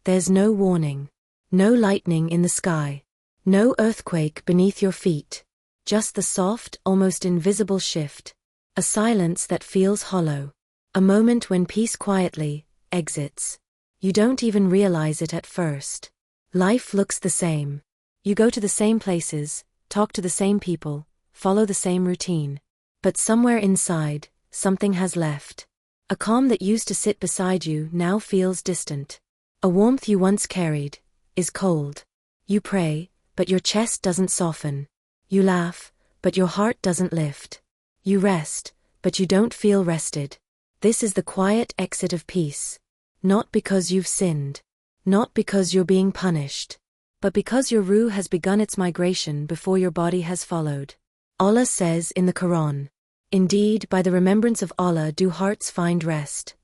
There's no warning. No lightning in the sky. No earthquake beneath your feet. Just the soft, almost invisible shift. A silence that feels hollow. A moment when peace quietly exits. You don't even realize it at first. Life looks the same. You go to the same places, talk to the same people, follow the same routine. But somewhere inside, something has left. A calm that used to sit beside you now feels distant. A warmth you once carried is cold. You pray, but your chest doesn't soften. You laugh, but your heart doesn't lift. You rest, but you don't feel rested. This is the quiet exit of peace. Not because you've sinned. Not because you're being punished. But because your ruh has begun its migration before your body has followed. Allah says in the Quran, "Indeed, by the remembrance of Allah do hearts find rest."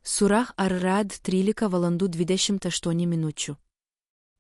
Surah Ar-Ra'd 13:28.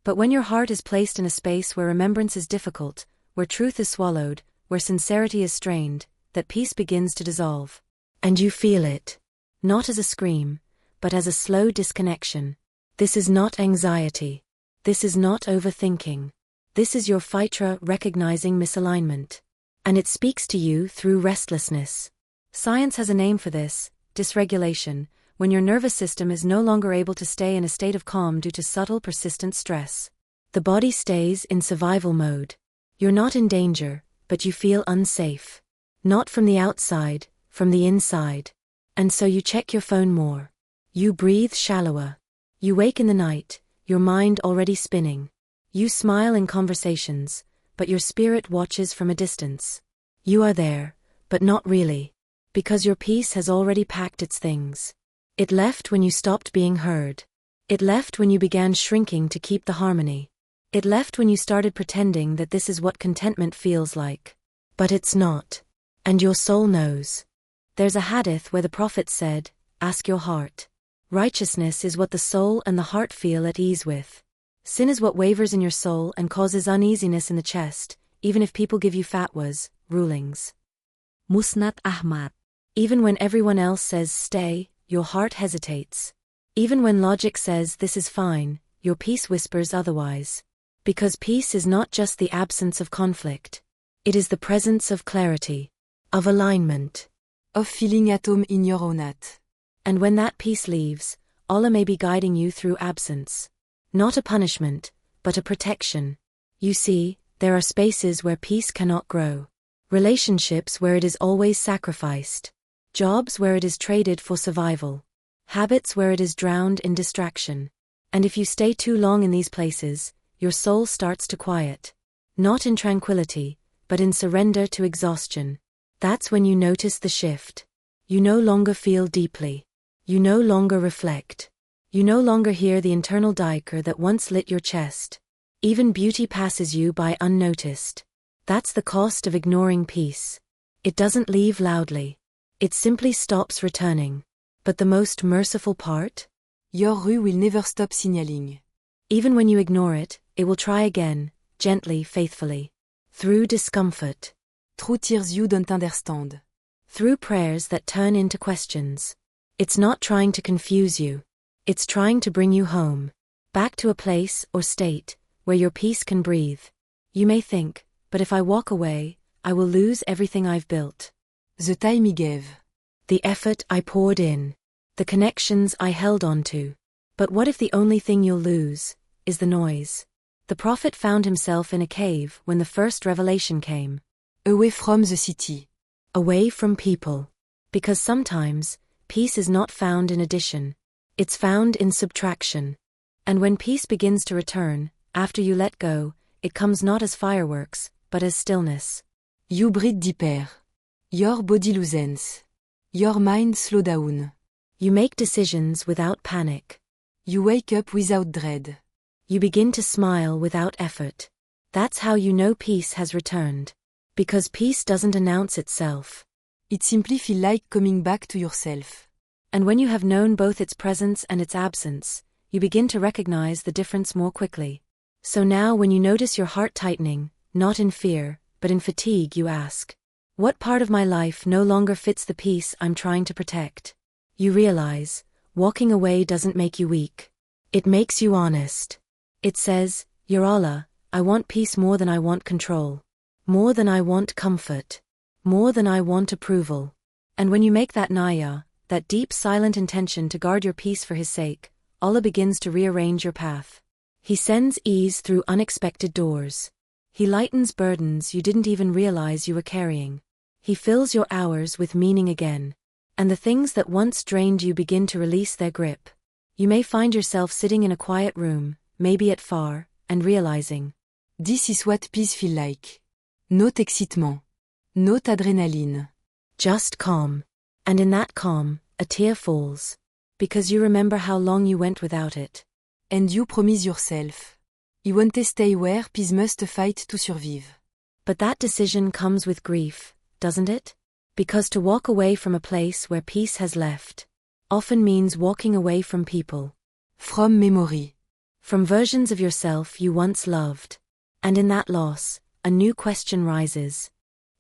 But when your heart is placed in a space where remembrance is difficult, where truth is swallowed, where sincerity is strained, that peace begins to dissolve. And you feel it. Not as a scream, but as a slow disconnection. This is not anxiety. This is not overthinking. This is your fitra recognizing misalignment. And it speaks to you through restlessness. Science has a name for this, dysregulation, when your nervous system is no longer able to stay in a state of calm due to subtle, persistent stress. The body stays in survival mode. You're not in danger, but you feel unsafe. Not from the outside, from the inside. And so you check your phone more. You breathe shallower. You wake in the night, your mind already spinning. You smile in conversations, but your spirit watches from a distance. You are there, but not really. Because your peace has already packed its things. It left when you stopped being heard. It left when you began shrinking to keep the harmony. It left when you started pretending that this is what contentment feels like. But it's not. And your soul knows. There's a hadith where the Prophet said, "Ask your heart." Righteousness is what the soul and the heart feel at ease with. Sin is what wavers in your soul and causes uneasiness in the chest, even if people give you fatwas, rulings. Musnad Ahmad. Even when everyone else says stay, your heart hesitates. Even when logic says this is fine, your peace whispers otherwise. Because peace is not just the absence of conflict. It is the presence of clarity, of alignment, of feeling at home in your own at. And when that peace leaves, Allah may be guiding you through absence. Not a punishment, but a protection. You see, there are spaces where peace cannot grow. Relationships where it is always sacrificed. Jobs where it is traded for survival. Habits where it is drowned in distraction. And if you stay too long in these places, your soul starts to quiet. Not in tranquility, but in surrender to exhaustion. That's when you notice the shift. You no longer feel deeply. You no longer reflect. You no longer hear the internal dhikr that once lit your chest. Even beauty passes you by unnoticed. That's the cost of ignoring peace. It doesn't leave loudly. It simply stops returning. But the most merciful part? Your ruh will never stop signaling. Even when you ignore it, it will try again, gently, faithfully. Through discomfort. Through tears you don't understand. Through prayers that turn into questions. It's not trying to confuse you. It's trying to bring you home. Back to a place or state where your peace can breathe. You may think, but if I walk away, I will lose everything I've built. The time he gave. The effort I poured in. The connections I held on to. But what if the only thing you'll lose is the noise? The Prophet found himself in a cave when the first revelation came. Away from the city. Away from people. Because sometimes, peace is not found in addition. It's found in subtraction. And when peace begins to return, after you let go, it comes not as fireworks, but as stillness. You breathe deeper. Your body loosens. Your mind slows down. You make decisions without panic. You wake up without dread. You begin to smile without effort. That's how you know peace has returned. Because peace doesn't announce itself. It simply feels like coming back to yourself. And when you have known both its presence and its absence, you begin to recognize the difference more quickly. So now when you notice your heart tightening, not in fear, but in fatigue, you ask, what part of my life no longer fits the peace I'm trying to protect? You realize, walking away doesn't make you weak. It makes you honest. It says, Ya Allah, I want peace more than I want control. More than I want comfort. More than I want approval. And when you make that niyah, that deep silent intention to guard your peace for His sake, Allah begins to rearrange your path. He sends ease through unexpected doors. He lightens burdens you didn't even realize you were carrying. He fills your hours with meaning again. And the things that once drained you begin to release their grip. You may find yourself sitting in a quiet room, maybe at far, and realizing, This is what peace feel like. Not excitement. Not adrenaline. Just calm. And in that calm, a tear falls. Because you remember how long you went without it. And you promise yourself. You want to stay where peace must fight to survive. But that decision comes with grief, doesn't it? Because to walk away from a place where peace has left often means walking away from people. From memory. From versions of yourself you once loved. And in that loss, a new question rises.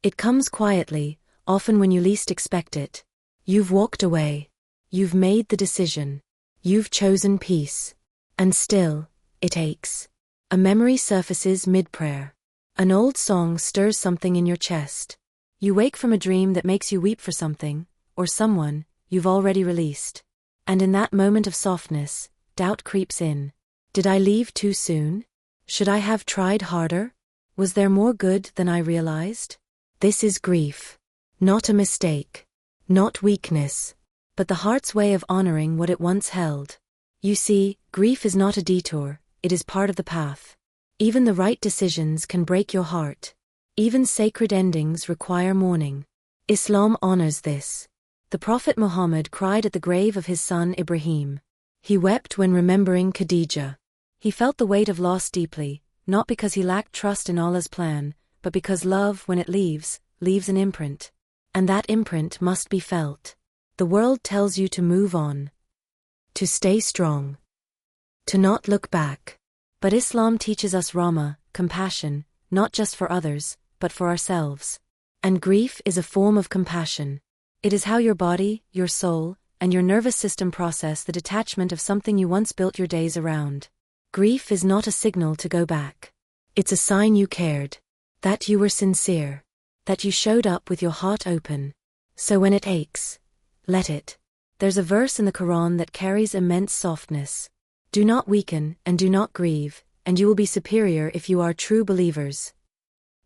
It comes quietly, often when you least expect it. You've walked away. You've made the decision. You've chosen peace. And still, it aches. A memory surfaces mid-prayer. An old song stirs something in your chest. You wake from a dream that makes you weep for something, or someone, you've already released. And in that moment of softness, doubt creeps in. Did I leave too soon? Should I have tried harder? Was there more good than I realized? This is grief. Not a mistake. Not weakness. But the heart's way of honoring what it once held. You see, grief is not a detour, it is part of the path. Even the right decisions can break your heart. Even sacred endings require mourning. Islam honors this. The Prophet Muhammad cried at the grave of his son Ibrahim. He wept when remembering Khadijah. He felt the weight of loss deeply, not because he lacked trust in Allah's plan, but because love, when it leaves an imprint. And that imprint must be felt. The world tells you to move on. To stay strong. To not look back. But Islam teaches us rahmah, compassion, not just for others, but for ourselves. And grief is a form of compassion. It is how your body, your soul, and your nervous system process the detachment of something you once built your days around. Grief is not a signal to go back. It's a sign you cared. That you were sincere. That you showed up with your heart open. So when it aches, let it. There's a verse in the Quran that carries immense softness. Do not weaken and do not grieve, and you will be superior if you are true believers.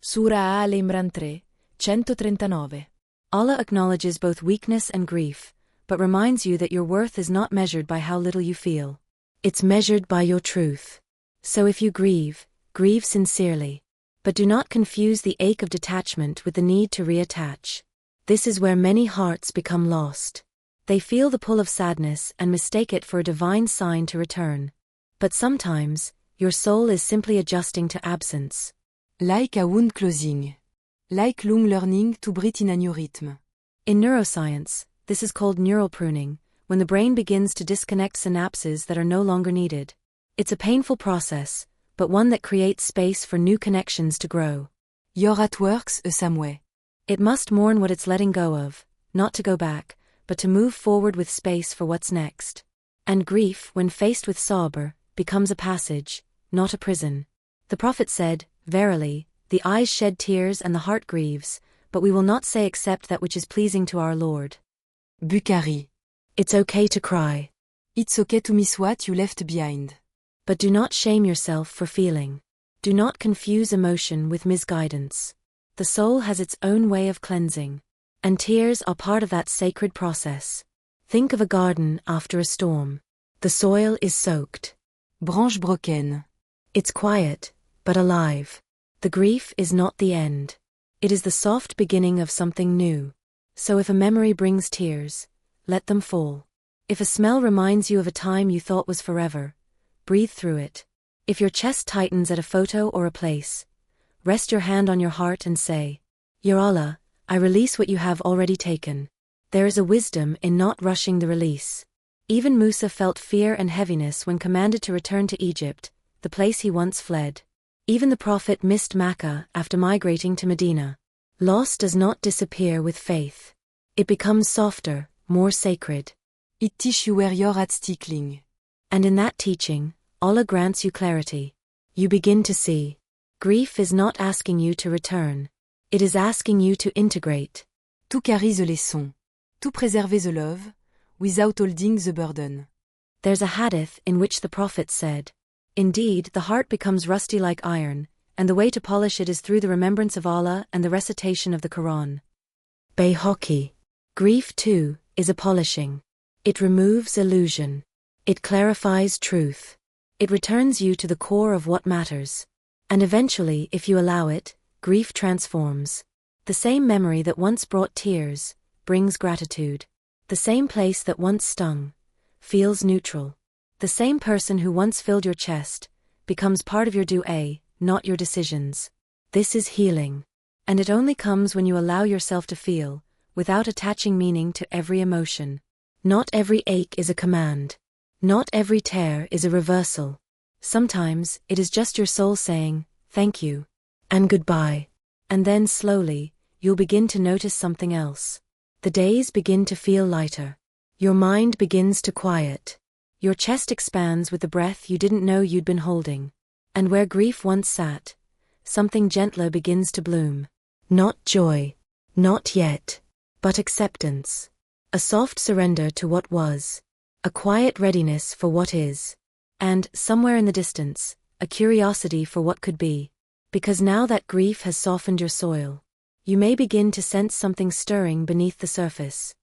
Surah Al-Imran 3, 139. Allah acknowledges both weakness and grief, but reminds you that your worth is not measured by how little you feel. It's measured by your truth. So if you grieve, grieve sincerely. But do not confuse the ache of detachment with the need to reattach. This is where many hearts become lost. They feel the pull of sadness and mistake it for a divine sign to return. But sometimes, your soul is simply adjusting to absence. Like a wound closing. Like long learning to breathe in a new rhythm. In neuroscience, this is called neural pruning, when the brain begins to disconnect synapses that are no longer needed. It's a painful process, but one that creates space for new connections to grow. Your heart works the same way. It must mourn what it's letting go of, not to go back, but to move forward with space for what's next. And grief, when faced with sabr, becomes a passage, not a prison. The Prophet said, Verily, the eyes shed tears and the heart grieves, but we will not say except that which is pleasing to our Lord. Bukhari. It's okay to cry. It's okay to miss what you left behind. But do not shame yourself for feeling. Do not confuse emotion with misguidance. The soul has its own way of cleansing. And tears are part of that sacred process. Think of a garden after a storm. The soil is soaked. Branche broken. It's quiet, but alive. The grief is not the end. It is the soft beginning of something new. So if a memory brings tears, let them fall. If a smell reminds you of a time you thought was forever, breathe through it. If your chest tightens at a photo or a place, rest your hand on your heart and say, Ya Allah, I release what you have already taken. There is a wisdom in not rushing the release. Even Musa felt fear and heaviness when commanded to return to Egypt, the place he once fled. Even the Prophet missed Makkah after migrating to Medina. Loss does not disappear with faith. It becomes softer, more sacred. It teaches you where you're at stickling. And in that teaching, Allah grants you clarity. You begin to see. Grief is not asking you to return. It is asking you to integrate. Tout carry the lesson. Tout preserver the love, without holding the burden. There's a hadith in which the Prophet said, "Indeed, the heart becomes rusty like iron, and the way to polish it is through the remembrance of Allah and the recitation of the Quran." Bayhaqi. Grief too is a polishing. It removes illusion. It clarifies truth. It returns you to the core of what matters. And eventually, if you allow it, grief transforms. The same memory that once brought tears brings gratitude. The same place that once stung feels neutral. The same person who once filled your chest becomes part of your dua, not your decisions. This is healing. And it only comes when you allow yourself to feel, without attaching meaning to every emotion. Not every ache is a command. Not every tear is a reversal. Sometimes, it is just your soul saying, thank you, and goodbye. And then slowly, you'll begin to notice something else. The days begin to feel lighter. Your mind begins to quiet. Your chest expands with the breath you didn't know you'd been holding. And where grief once sat, something gentler begins to bloom. Not joy. Not yet. But acceptance. A soft surrender to what was. A quiet readiness for what is. And, somewhere in the distance, a curiosity for what could be. Because now that grief has softened your soil, you may begin to sense something stirring beneath the surface.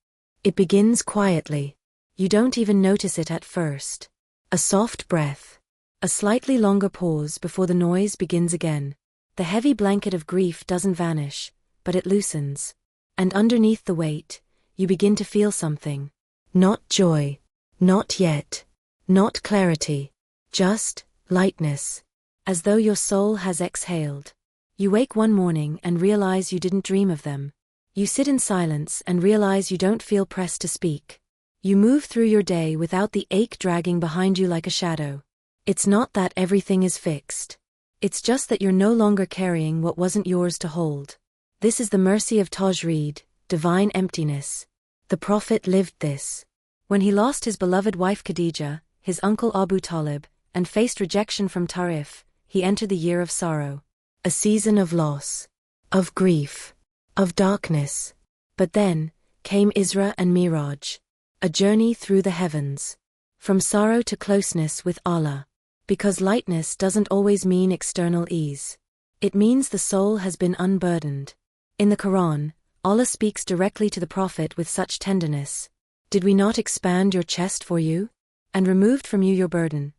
It begins quietly. You don't even notice it at first. A soft breath. A slightly longer pause before the noise begins again. The heavy blanket of grief doesn't vanish, but it loosens. And underneath the weight, you begin to feel something. Not joy. Not yet. Not clarity. Just lightness. As though your soul has exhaled. You wake one morning and realize you didn't dream of them. You sit in silence and realize you don't feel pressed to speak. You move through your day without the ache dragging behind you like a shadow. It's not that everything is fixed. It's just that you're no longer carrying what wasn't yours to hold. This is the mercy of Tajreed, divine emptiness. The Prophet lived this. When he lost his beloved wife Khadija, his uncle Abu Talib, and faced rejection from Tarif, he entered the year of sorrow. A season of loss. Of grief. Of darkness. But then, came Isra and Miraj. A journey through the heavens. From sorrow to closeness with Allah. Because lightness doesn't always mean external ease. It means the soul has been unburdened. In the Quran, Allah speaks directly to the Prophet with such tenderness. Did we not expand your chest for you? And removed from you your burden?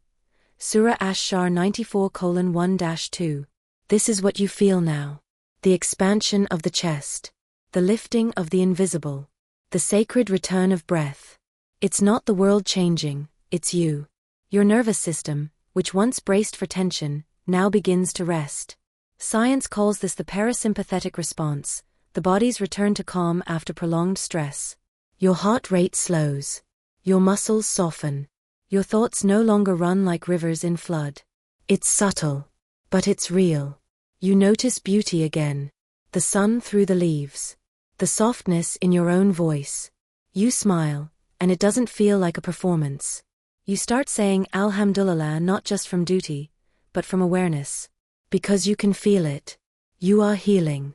Surah Ash-Shar 94:1-2. This is what you feel now. The expansion of the chest. The lifting of the invisible. The sacred return of breath. It's not the world changing, it's you. Your nervous system, which once braced for tension, now begins to rest. Science calls this the parasympathetic response, the body's return to calm after prolonged stress. Your heart rate slows. Your muscles soften. Your thoughts no longer run like rivers in flood. It's subtle, but it's real. You notice beauty again. The sun through the leaves. The softness in your own voice. You smile, and it doesn't feel like a performance. You start saying Alhamdulillah not just from duty, but from awareness. Because you can feel it. You are healing.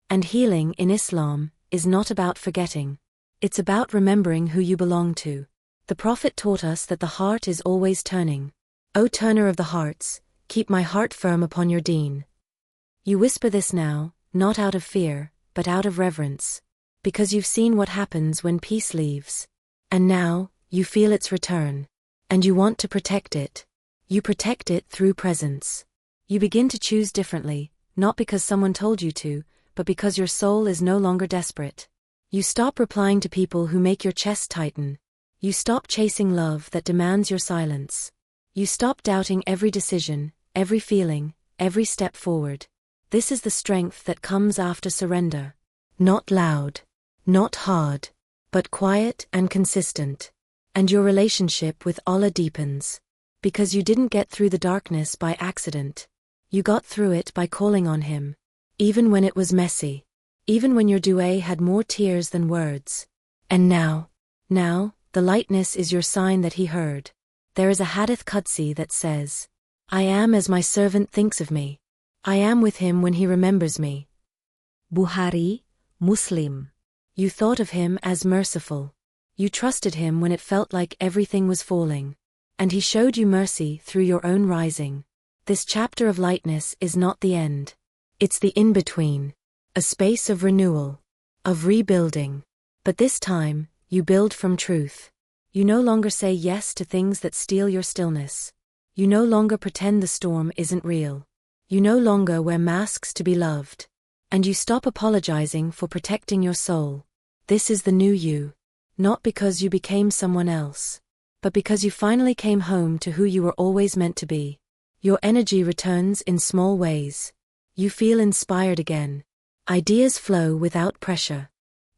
And healing in Islam is not about forgetting. It's about remembering who you belong to. The Prophet taught us that the heart is always turning. O turner of the hearts, keep my heart firm upon your deen. You whisper this now, not out of fear, but out of reverence. Because you've seen what happens when peace leaves. And now, you feel its return. And you want to protect it. You protect it through presence. You begin to choose differently, not because someone told you to, but because your soul is no longer desperate. You stop replying to people who make your chest tighten. You stop chasing love that demands your silence. You stop doubting every decision, every feeling, every step forward. This is the strength that comes after surrender. Not loud. Not hard. But quiet and consistent. And your relationship with Allah deepens. Because you didn't get through the darkness by accident. You got through it by calling on Him. Even when it was messy. Even when your dua had more tears than words. And now, the lightness is your sign that He heard. There is a hadith qudsi that says, I am as my servant thinks of me. I am with him when he remembers me. Buhari, Muslim. You thought of him as merciful. You trusted him when it felt like everything was falling. And he showed you mercy through your own rising. This chapter of lightness is not the end. It's the in-between. A space of renewal. Of rebuilding. But this time, you build from truth. You no longer say yes to things that steal your stillness. You no longer pretend the storm isn't real. You no longer wear masks to be loved. And you stop apologizing for protecting your soul. This is the new you. Not because you became someone else, but because you finally came home to who you were always meant to be. Your energy returns in small ways. You feel inspired again. Ideas flow without pressure.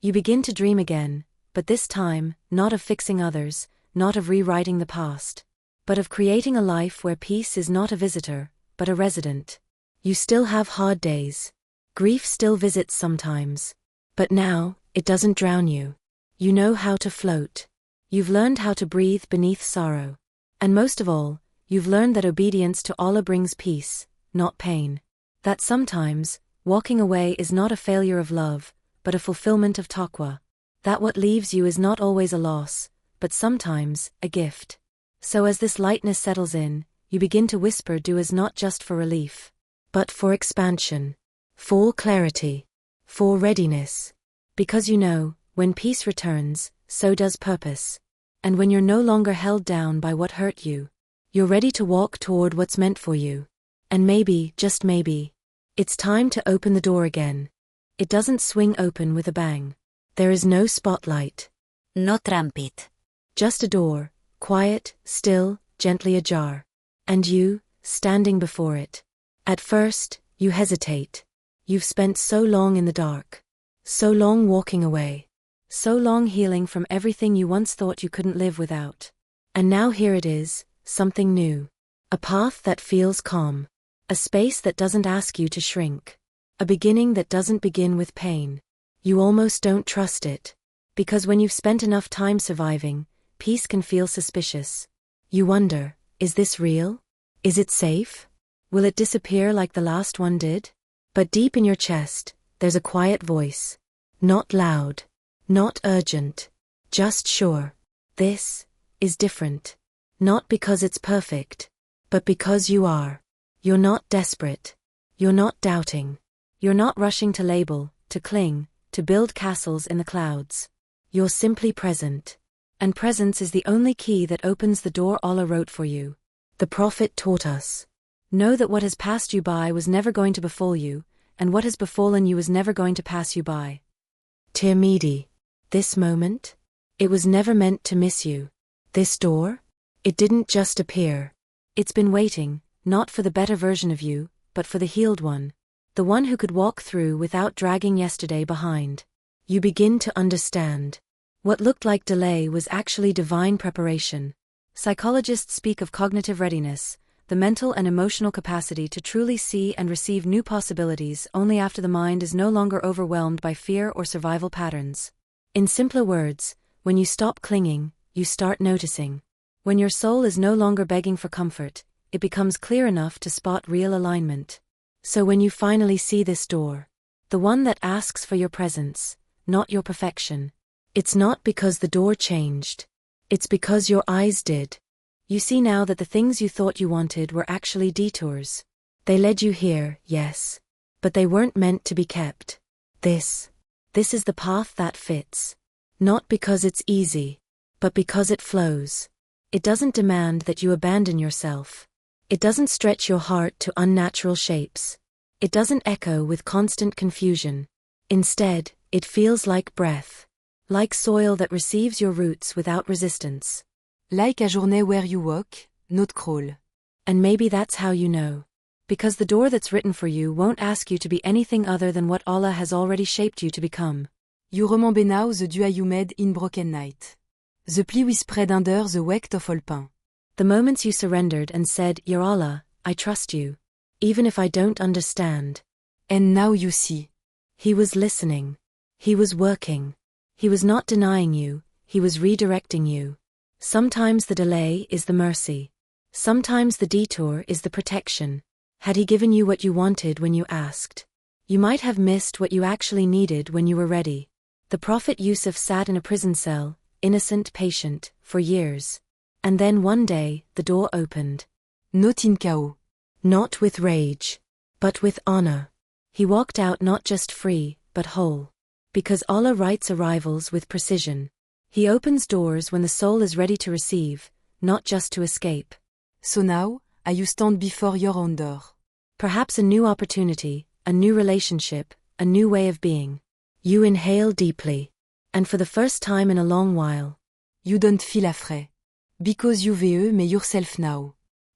You begin to dream again, but this time, not of fixing others, not of rewriting the past, but of creating a life where peace is not a visitor, but a resident. You still have hard days. Grief still visits sometimes. But now, it doesn't drown you. You know how to float. You've learned how to breathe beneath sorrow. And most of all, you've learned that obedience to Allah brings peace, not pain. That sometimes, walking away is not a failure of love, but a fulfillment of taqwa. That what leaves you is not always a loss, but sometimes, a gift. So as this lightness settles in, you begin to whisper du'as not just for relief, but for expansion, for clarity, for readiness. Because you know, when peace returns, so does purpose. And when you're no longer held down by what hurt you, you're ready to walk toward what's meant for you. And maybe, just maybe, it's time to open the door again. It doesn't swing open with a bang. There is no spotlight. No trumpet. Just a door, quiet, still, gently ajar. And you, standing before it. At first, you hesitate. You've spent so long in the dark. So long walking away. So long healing from everything you once thought you couldn't live without. And now here it is, something new. A path that feels calm. A space that doesn't ask you to shrink. A beginning that doesn't begin with pain. You almost don't trust it. Because when you've spent enough time surviving, peace can feel suspicious. You wonder, is this real? Is it safe? Will it disappear like the last one did? But deep in your chest, there's a quiet voice. Not loud. Not urgent. Just sure. This is different. Not because it's perfect, but because you are. You're not desperate. You're not doubting. You're not rushing to label, to cling, to build castles in the clouds. You're simply present. And presence is the only key that opens the door Allah wrote for you. The Prophet taught us. Know that what has passed you by was never going to befall you, and what has befallen you is never going to pass you by. Tirmidhi. This moment? It was never meant to miss you. This door? It didn't just appear. It's been waiting, not for the better version of you, but for the healed one. The one who could walk through without dragging yesterday behind. You begin to understand. What looked like delay was actually divine preparation. Psychologists speak of cognitive readiness, the mental and emotional capacity to truly see and receive new possibilities only after the mind is no longer overwhelmed by fear or survival patterns. In simpler words, when you stop clinging, you start noticing. When your soul is no longer begging for comfort, it becomes clear enough to spot real alignment. So when you finally see this door, the one that asks for your presence, not your perfection, it's not because the door changed. It's because your eyes did. You see now that the things you thought you wanted were actually detours. They led you here, yes, but they weren't meant to be kept. This is the path that fits. Not because it's easy, but because it flows. It doesn't demand that you abandon yourself. It doesn't stretch your heart to unnatural shapes. It doesn't echo with constant confusion. Instead, it feels like breath. Like soil that receives your roots without resistance. Like a journée where you walk, not crawl. And maybe that's how you know. Because the door that's written for you won't ask you to be anything other than what Allah has already shaped you to become. You remember now the dua you made in broken night. The pli we spread under the wect of all pain. The moments you surrendered and said, Ya Allah, I trust you. Even if I don't understand. And now you see. He was listening. He was working. He was not denying you, he was redirecting you. Sometimes the delay is the mercy. Sometimes the detour is the protection. Had he given you what you wanted when you asked, you might have missed what you actually needed when you were ready. The Prophet Yusuf sat in a prison cell, innocent, patient, for years. And then one day, the door opened. Not in chaos. Not with rage, but with honor. He walked out not just free, but whole. Because Allah writes arrivals with precision. He opens doors when the soul is ready to receive, not just to escape. So now, you stand before your own door. Perhaps a new opportunity, a new relationship, a new way of being. You inhale deeply. And for the first time in a long while, you don't feel afraid. Because you veux mais yourself now.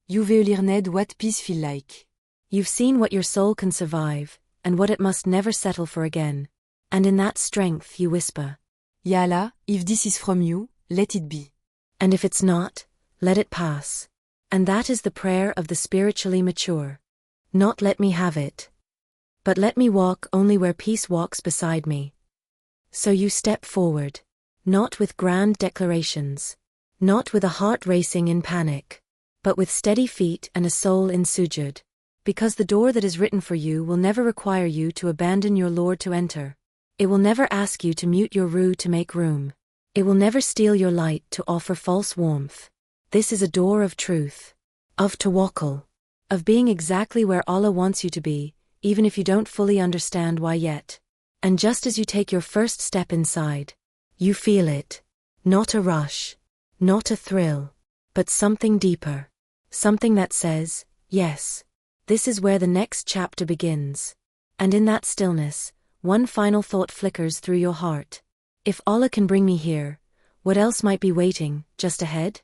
You veux learned what peace feel like. You've seen what your soul can survive, and what it must never settle for again. And in that strength you whisper, Ya Allah, if this is from you, let it be. And if it's not, let it pass. And that is the prayer of the spiritually mature. Not let me have it, but let me walk only where peace walks beside me. So you step forward, not with grand declarations, not with a heart racing in panic, but with steady feet and a soul in sujud. Because the door that is written for you will never require you to abandon your Lord to enter. It will never ask you to mute your ruh to make room. It will never steal your light to offer false warmth. This is a door of truth, of tawakkul, of being exactly where Allah wants you to be, even if you don't fully understand why yet. And just as you take your first step inside, you feel it. Not a rush, not a thrill, but something deeper. Something that says, yes, this is where the next chapter begins. And in that stillness, one final thought flickers through your heart. If Allah can bring me here, what else might be waiting, just ahead?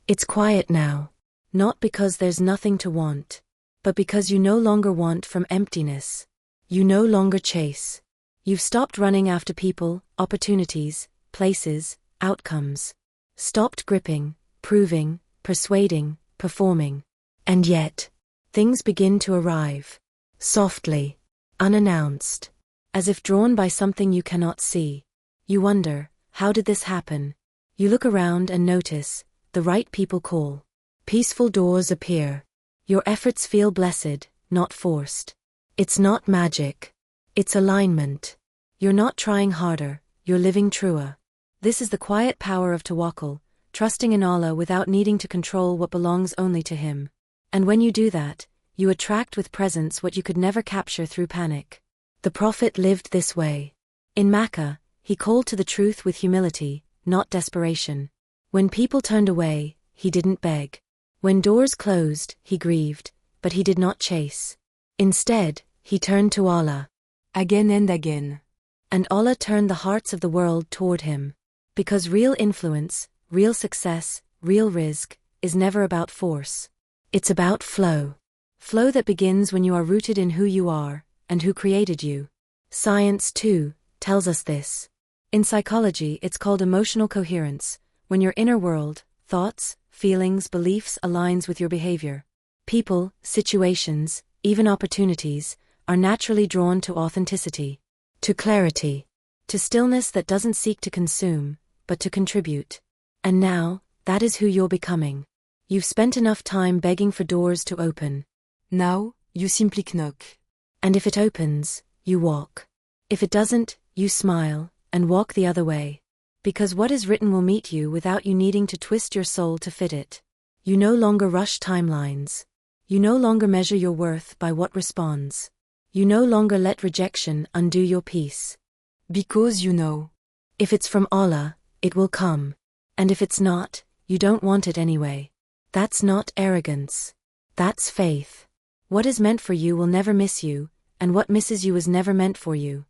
It's quiet now. Not because there's nothing to want, but because you no longer want from emptiness. You no longer chase. You've stopped running after people, opportunities, places, outcomes. Stopped gripping, proving, persuading, performing. And yet, things begin to arrive. Softly. Unannounced. As if drawn by something you cannot see. You wonder, how did this happen? You look around and notice, the right people call. Peaceful doors appear. Your efforts feel blessed, not forced. It's not magic. It's alignment. You're not trying harder, you're living truer. This is the quiet power of tawakkul, trusting in Allah without needing to control what belongs only to Him. And when you do that, you attract with presence what you could never capture through panic. The Prophet lived this way. In Makkah, he called to the truth with humility, not desperation. When people turned away, he didn't beg. When doors closed, he grieved, but he did not chase. Instead, he turned to Allah. Again and again. And Allah turned the hearts of the world toward him. Because real influence, real success, real rizq, is never about force. It's about flow. Flow that begins when you are rooted in who you are, and who created you. Science, too, tells us this. In psychology, it's called emotional coherence, when your inner world, thoughts, feelings, beliefs aligns with your behavior. People, situations, even opportunities, are naturally drawn to authenticity, to clarity, to stillness that doesn't seek to consume, but to contribute. And now, that is who you're becoming. You've spent enough time begging for doors to open. Now, you simply knock. And if it opens, you walk. If it doesn't, you smile, and walk the other way. Because what is written will meet you without you needing to twist your soul to fit it. You no longer rush timelines. You no longer measure your worth by what responds. You no longer let rejection undo your peace. Because you know. If it's from Allah, it will come. And if it's not, you don't want it anyway. That's not arrogance. That's faith. What is meant for you will never miss you, and what misses you is never meant for you.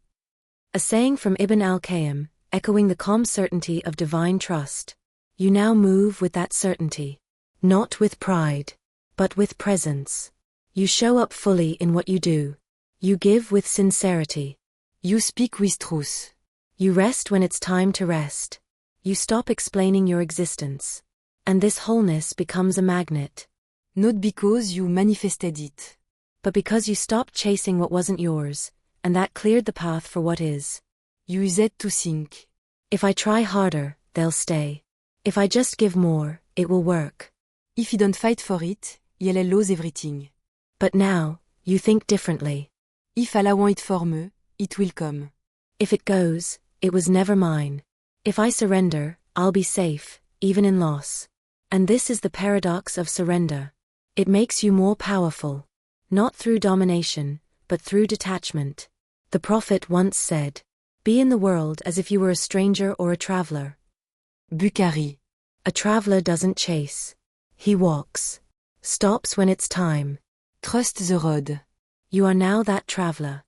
A saying from Ibn al-Qayyim, echoing the calm certainty of divine trust. You now move with that certainty. Not with pride, but with presence. You show up fully in what you do. You give with sincerity. You speak with truth. You rest when it's time to rest. You stop explaining your existence. And this wholeness becomes a magnet. Not because you manifested it. But because you stopped chasing what wasn't yours, and that cleared the path for what is. You used to think. If I try harder, they'll stay. If I just give more, it will work. If you don't fight for it, you'll lose everything. But now, you think differently. If allowant it forme, it will come. If it goes, it was never mine. If I surrender, I'll be safe, even in loss. And this is the paradox of surrender. It makes you more powerful. Not through domination, but through detachment. The Prophet once said, "Be in the world as if you were a stranger or a traveler." Bukhari. A traveler doesn't chase. He walks. Stops when it's time. Trust the road. You are now that traveler.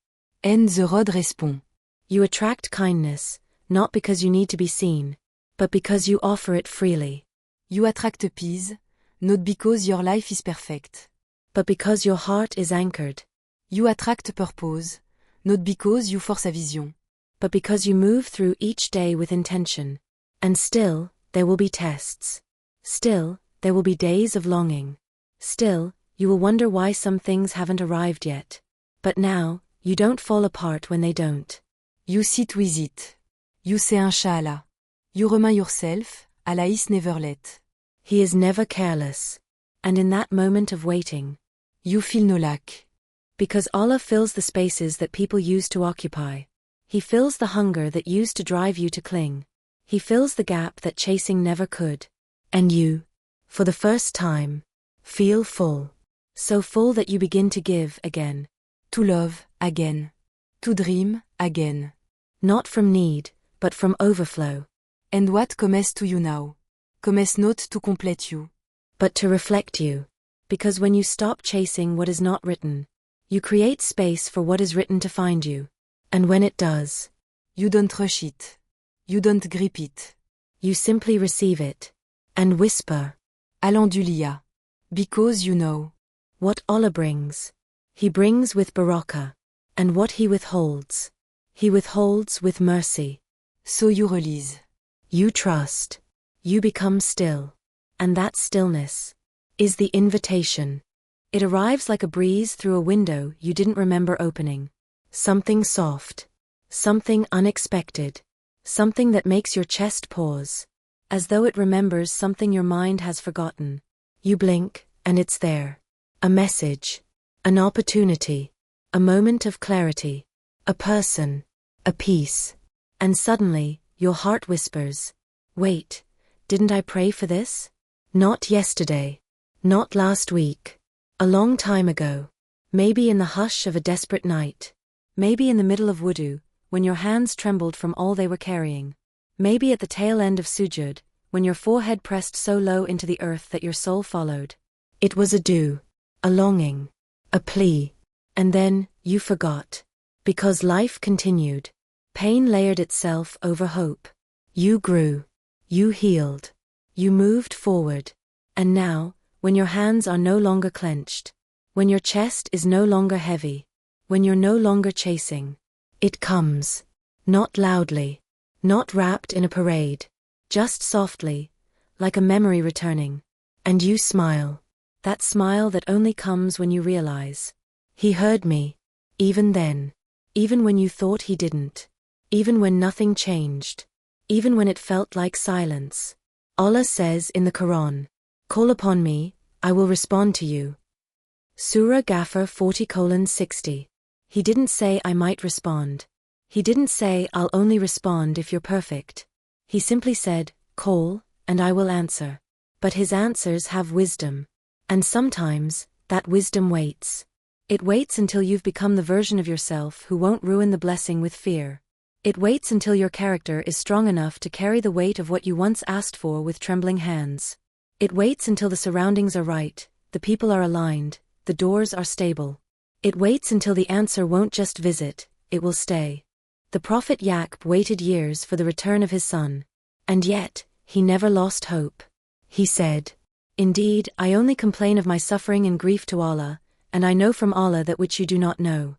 And the road respond. You attract kindness, not because you need to be seen, but because you offer it freely. You attract peace, not because your life is perfect, but because your heart is anchored. You attract purpose, not because you force a vision, but because you move through each day with intention. And still, there will be tests. Still, there will be days of longing. Still, you will wonder why some things haven't arrived yet. But now, you don't fall apart when they don't. You sit with it. You say Inshallah. You remind yourself, Allah is never late. He is never careless. And in that moment of waiting, you feel no lack. Because Allah fills the spaces that people used to occupy. He fills the hunger that used to drive you to cling. He fills the gap that chasing never could. And you, for the first time, feel full. So full that you begin to give again. To love, again. To dream, again. Not from need, but from overflow. And what comes to you now? Comes not to complete you, but to reflect you. Because when you stop chasing what is not written, you create space for what is written to find you. And when it does, you don't rush it. You don't grip it. You simply receive it. And whisper, Alhamdulillah. Because you know. What Allah brings. He brings with barakah. And what He withholds. He withholds with mercy. So you release. You trust. You become still. And that stillness is the invitation. It arrives like a breeze through a window you didn't remember opening. Something soft. Something unexpected. Something that makes your chest pause. As though it remembers something your mind has forgotten. You blink, and it's there. A message. An opportunity. A moment of clarity. A person. A peace. And suddenly, your heart whispers, "Wait, didn't I pray for this? Not yesterday. Not last week. A long time ago. Maybe in the hush of a desperate night. Maybe in the middle of wudu, when your hands trembled from all they were carrying. Maybe at the tail end of sujud, when your forehead pressed so low into the earth that your soul followed. It was a due, a longing, a plea. And then, you forgot. Because life continued. Pain layered itself over hope. You grew. You healed. You moved forward. And now, when your hands are no longer clenched, when your chest is no longer heavy, when you're no longer chasing, it comes. Not loudly. Not wrapped in a parade. Just softly, like a memory returning. And you smile. That smile that only comes when you realize. He heard me. Even then. Even when you thought He didn't. Even when nothing changed. Even when it felt like silence. Allah says in the Quran, "Call upon me, I will respond to you." Surah Ghafir 40:60. He didn't say I might respond. He didn't say I'll only respond if you're perfect. He simply said, "Call, and I will answer." But His answers have wisdom. And sometimes, that wisdom waits. It waits until you've become the version of yourself who won't ruin the blessing with fear. It waits until your character is strong enough to carry the weight of what you once asked for with trembling hands. It waits until the surroundings are right, the people are aligned, the doors are stable. It waits until the answer won't just visit, it will stay. The Prophet Yaqub waited years for the return of his son. And yet, he never lost hope. He said, "Indeed, I only complain of my suffering and grief to Allah, and I know from Allah that which you do not know."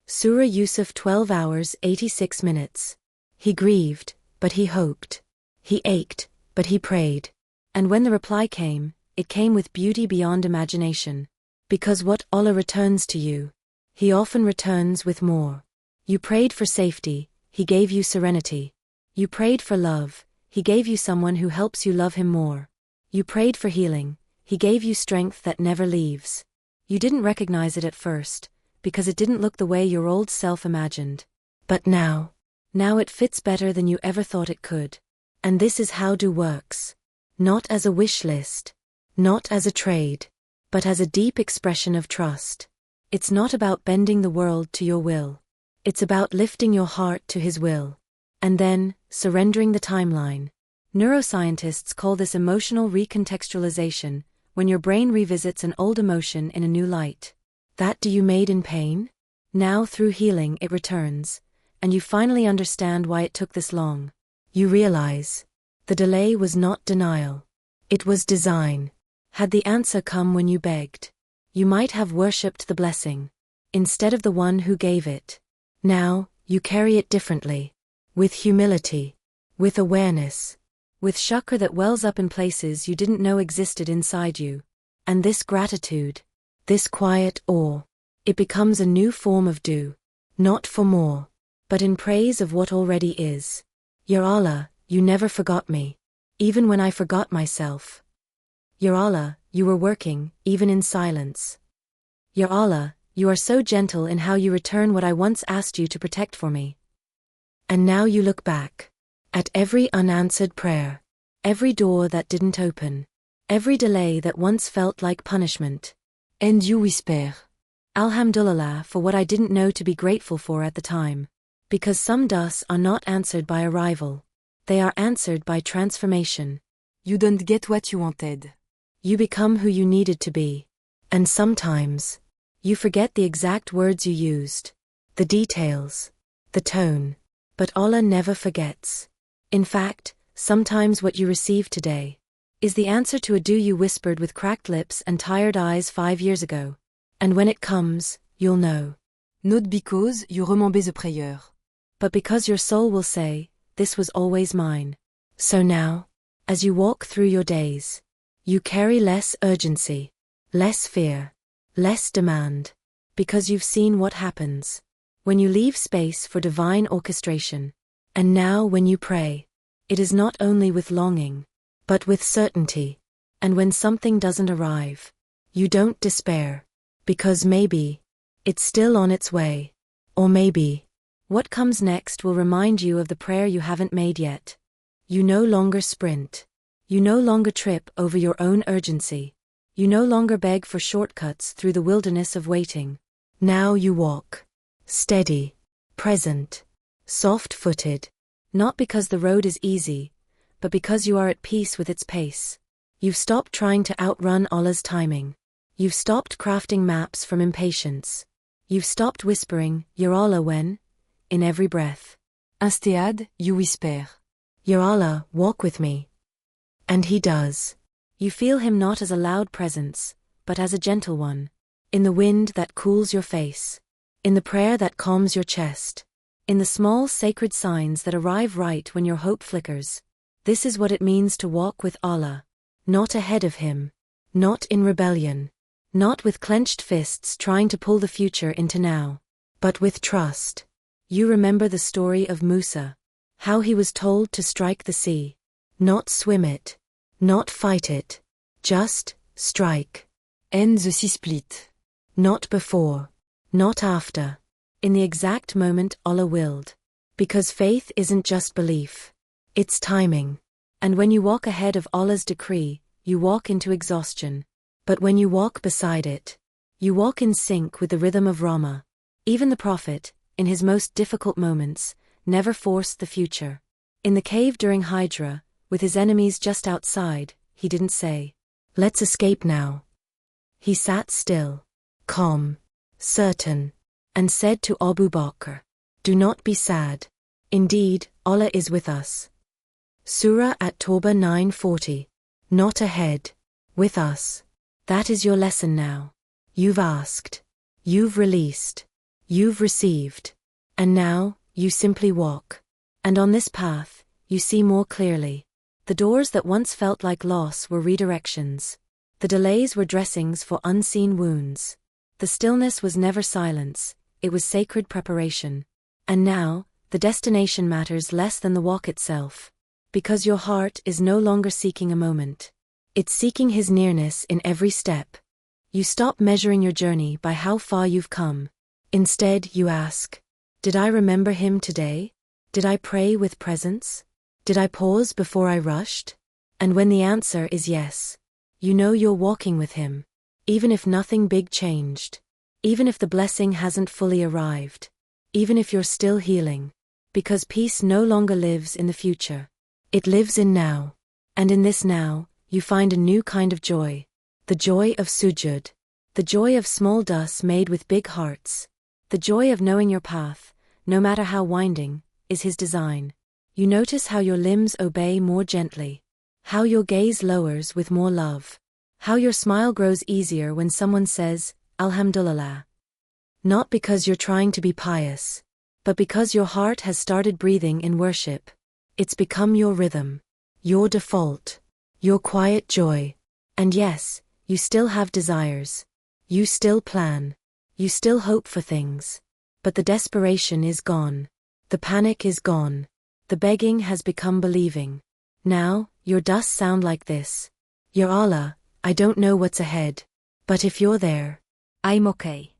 Surah Yusuf 12 hours 86 minutes. He grieved, but he hoped. He ached, but he prayed. And when the reply came, it came with beauty beyond imagination. Because what Allah returns to you, He often returns with more. You prayed for safety, He gave you serenity. You prayed for love, He gave you someone who helps you love him more. You prayed for healing. He gave you strength that never leaves. You didn't recognize it at first, because it didn't look the way your old self imagined. But now it fits better than you ever thought it could. And this is how do works. Not as a wish list. Not as a trade. But as a deep expression of trust. It's not about bending the world to your will. It's about lifting your heart to his will. And then, surrendering the timeline. Neuroscientists call this emotional recontextualization, when your brain revisits an old emotion in a new light. That do you made in pain? Now through healing it returns, and you finally understand why it took this long. You realize. The delay was not denial. It was design. Had the answer come when you begged, you might have worshipped the blessing, instead of the one who gave it. Now, you carry it differently. With humility. With awareness. With chakra that wells up in places you didn't know existed inside you. And this gratitude. This quiet awe. It becomes a new form of do. Not for more. But in praise of what already is. Ya Allah, you never forgot me. Even when I forgot myself. Ya Allah, you were working, even in silence. Ya Allah, you are so gentle in how you return what I once asked you to protect for me. And now you look back. At every unanswered prayer. Every door that didn't open. Every delay that once felt like punishment. And you whisper. Alhamdulillah for what I didn't know to be grateful for at the time. Because some du'as are not answered by arrival. They are answered by transformation. You don't get what you wanted. You become who you needed to be. And sometimes, you forget the exact words you used. The details. The tone. But Allah never forgets. In fact, sometimes what you receive today is the answer to a do you whispered with cracked lips and tired eyes 5 years ago. And when it comes, you'll know. Not because you remember the prayer. But because your soul will say, this was always mine. So now, as you walk through your days, you carry less urgency, less fear, less demand, because you've seen what happens when you leave space for divine orchestration. And now when you pray, it is not only with longing, but with certainty. And when something doesn't arrive, you don't despair, because maybe it's still on its way, or maybe what comes next will remind you of the prayer you haven't made yet. You no longer sprint. You no longer trip over your own urgency. You no longer beg for shortcuts through the wilderness of waiting. Now you walk. Steady. Present. Soft-footed. Not because the road is easy, but because you are at peace with its pace. You've stopped trying to outrun Allah's timing. You've stopped crafting maps from impatience. You've stopped whispering, Ya Allah when? In every breath. Instead, you whisper. Ya Allah, walk with me. And he does. You feel him not as a loud presence, but as a gentle one. In the wind that cools your face. In the prayer that calms your chest. In the small sacred signs that arrive right when your hope flickers. This is what it means to walk with Allah. Not ahead of him. Not in rebellion. Not with clenched fists trying to pull the future into now. But with trust. You remember the story of Musa. How he was told to strike the sea. Not swim it. Not fight it. Just strike. And the sea split. Not before. Not after. In the exact moment Allah willed. Because faith isn't just belief. It's timing. And when you walk ahead of Allah's decree, you walk into exhaustion. But when you walk beside it, you walk in sync with the rhythm of Rama. Even the Prophet, in his most difficult moments, never forced the future. In the cave during Hijra, with his enemies just outside, he didn't say, let's escape now. He sat still, calm, certain, and said to Abu Bakr, do not be sad. Indeed, Allah is with us. Surah At-Tawbah 9:40. Not ahead. With us. That is your lesson now. You've asked. You've released. You've received. And now, you simply walk. And on this path, you see more clearly. The doors that once felt like loss were redirections. The delays were dressings for unseen wounds. The stillness was never silence, it was sacred preparation. And now, the destination matters less than the walk itself. Because your heart is no longer seeking a moment. It's seeking his nearness in every step. You stop measuring your journey by how far you've come. Instead, you ask, did I remember him today? Did I pray with presence? Did I pause before I rushed? And when the answer is yes, you know you're walking with him. Even if nothing big changed. Even if the blessing hasn't fully arrived. Even if you're still healing. Because peace no longer lives in the future. It lives in now. And in this now, you find a new kind of joy. The joy of sujud. The joy of small dust made with big hearts. The joy of knowing your path, no matter how winding, is his design. You notice how your limbs obey more gently. How your gaze lowers with more love. How your smile grows easier when someone says, Alhamdulillah. Not because you're trying to be pious, but because your heart has started breathing in worship. It's become your rhythm. Your default. Your quiet joy. And yes, you still have desires. You still plan. You still hope for things. But the desperation is gone. The panic is gone. The begging has become believing. Now, your dusts sound like this. Ya Allah, I don't know what's ahead. But if you're there, I'm okay.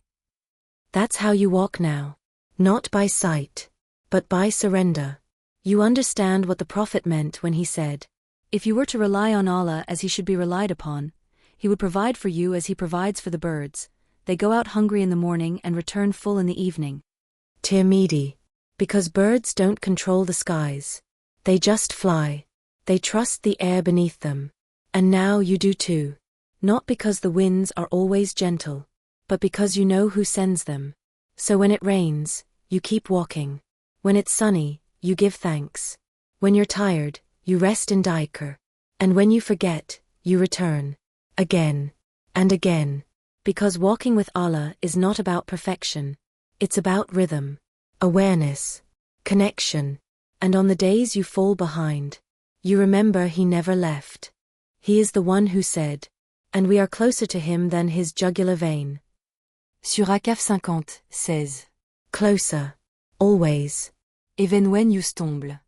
That's how you walk now. Not by sight, but by surrender. You understand what the Prophet meant when he said, if you were to rely on Allah as he should be relied upon, he would provide for you as he provides for the birds. They go out hungry in the morning and return full in the evening. Tirmidhi. Because birds don't control the skies. They just fly. They trust the air beneath them. And now you do too. Not because the winds are always gentle, but because you know who sends them. So when it rains, you keep walking. When it's sunny, you give thanks. When you're tired, you rest in dhikr. And when you forget, you return. Again. And again. Because walking with Allah is not about perfection. It's about rhythm. Awareness. Connection. And on the days you fall behind, you remember he never left. He is the one who said, and we are closer to him than his jugular vein. Sur Akaf 50, 16. Closer. Always. Even when you stumble.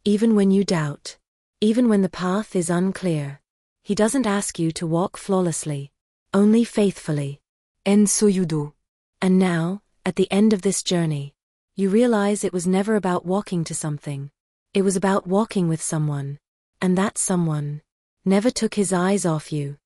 Even when you doubt. Even when the path is unclear. He doesn't ask you to walk flawlessly. Only faithfully. En so you do. And now, at the end of this journey, you realize it was never about walking to something. It was about walking with someone. And that someone never took his eyes off you.